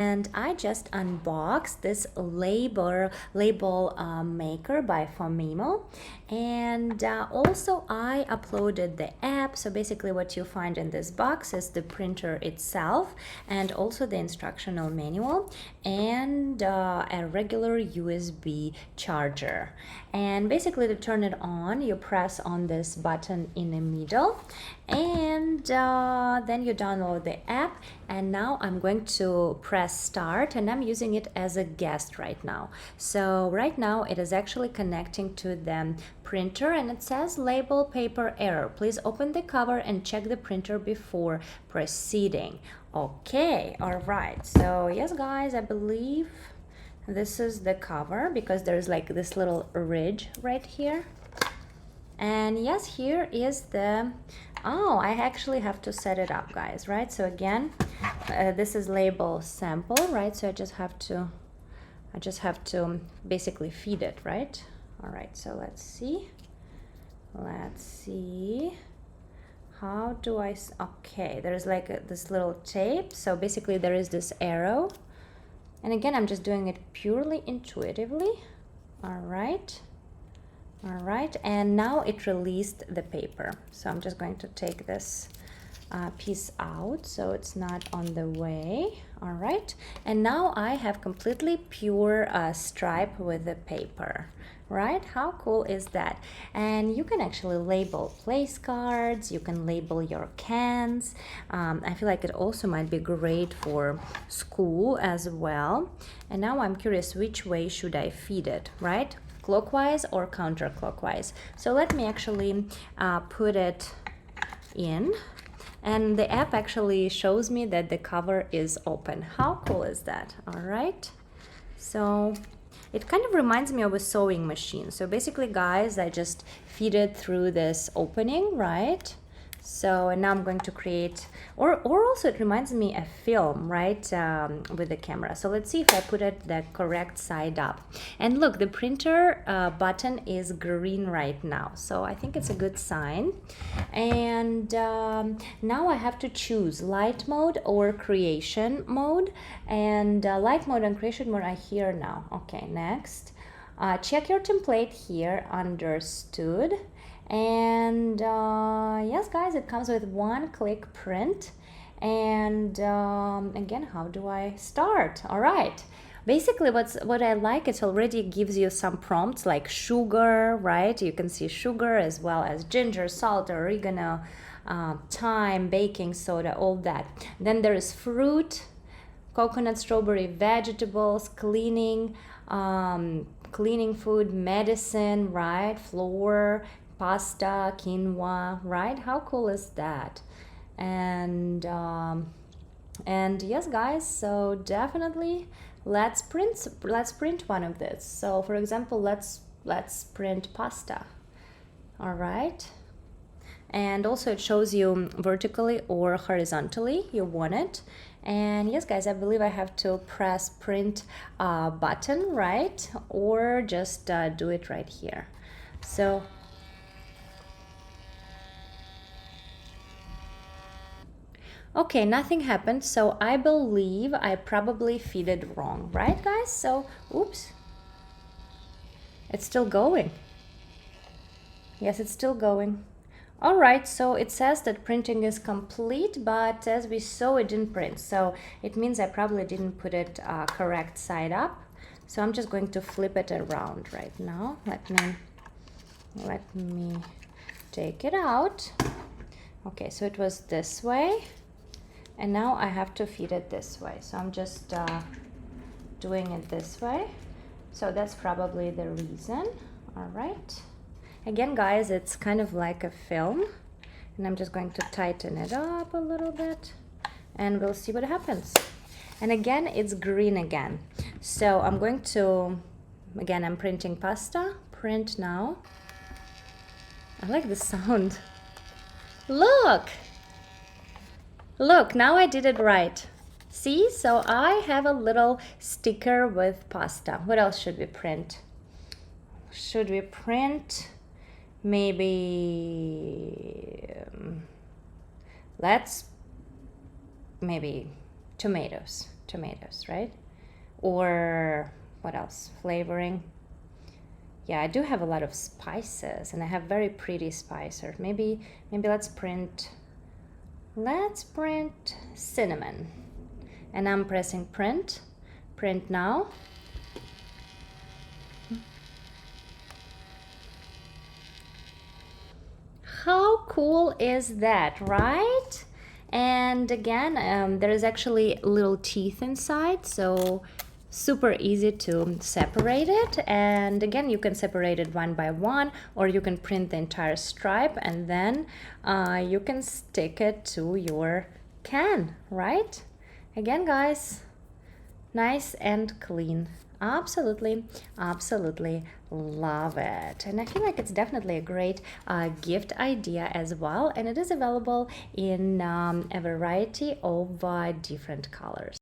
And I just unboxed this label maker by Fomimo, and also I uploaded the app. So basically what you find in this box is the printer itself, and also the instructional manual, and a regular USB charger. And basically to turn it on, you press on this button in the middle, and then you download the app. And now I'm going to press start, and I'm using it as a guest right now. So right now it is actually connecting to the printer, and it says label paper error. Please open the cover and check the printer before proceeding. Okay, all right. So yes, guys, I believe this is the cover, because there's like this little ridge right here. And yes, here is the, oh, I actually have to set it up, guys, right? So again, this is label sample, right? So I just have to basically feed it, right? All right, so let's see. How do I, okay, there's like this little tape. So basically there is this arrow. And again, I'm just doing it purely intuitively. All right. All right, and now it released the paper. So I'm just going to take this piece out so it's not on the way. All right, and now I have completely pure stripe with the paper. Right, how cool is that? And you can actually label place cards, you can label your cans. I feel like it also might be great for school as well. And now I'm curious, which way should I feed it, right? Clockwise or counterclockwise? So let me actually put it in, and the app actually shows me that the cover is open. How cool is that? All right, so it kind of reminds me of a sewing machine. So basically, guys, I just feed it through this opening, right? So, and now I'm going to create, or also it reminds me of film, right, with the camera. So let's see if I put it the correct side up. And look, the printer button is green right now. So I think it's a good sign. And now I have to choose light mode or creation mode. And light mode and creation mode are here now. Okay, next. Check your template here, understood. And yes, guys, it comes with one-click print. And again, how do I start? All right. Basically, what I like, it already gives you some prompts like sugar, right? You can see sugar as well as ginger, salt, oregano, thyme, baking soda, all that. Then there is fruit, coconut, strawberry, vegetables, cleaning, cleaning food, medicine, right? Flour, pasta, quinoa, right? How cool is that? And yes, guys, so definitely let's print one of this. So for example, let's print pasta. All right, and also it shows you vertically or horizontally you want it. And yes, guys, I believe I have to press print button, right? Or just do it right here. So okay, nothing happened, so I believe I probably feed it wrong, right, guys? So, oops, it's still going. Yes, it's still going. All right, so it says that printing is complete, but as we saw, it didn't print. So it means I probably didn't put it correct side up. So I'm just going to flip it around right now. Let me take it out. Okay, so it was this way. And now I have to feed it this way. So I'm just doing it this way. So that's probably the reason. All right. Again, guys, it's kind of like a film. And I'm just going to tighten it up a little bit. And we'll see what happens. And again, it's green again. So I'm going to, again, I'm printing pasta. Print now. I like the sound. Look! Look, now I did it right. See, so I have a little sticker with pasta. What else should we print? Should we print maybe, let's, maybe tomatoes. tomatoes, right? Or what else? Flavoring. Yeah, I do have a lot of spices, and I have very pretty spices. Maybe let's print cinnamon. And I'm pressing print now. How cool is that, right? And again, there is actually little teeth inside, so super easy to separate it. And again, you can separate it one by one, or you can print the entire stripe, and then you can stick it to your can, right? Again, guys, nice and clean. Absolutely love it. And I feel like it's definitely a great gift idea as well, and it is available in a variety of different colors.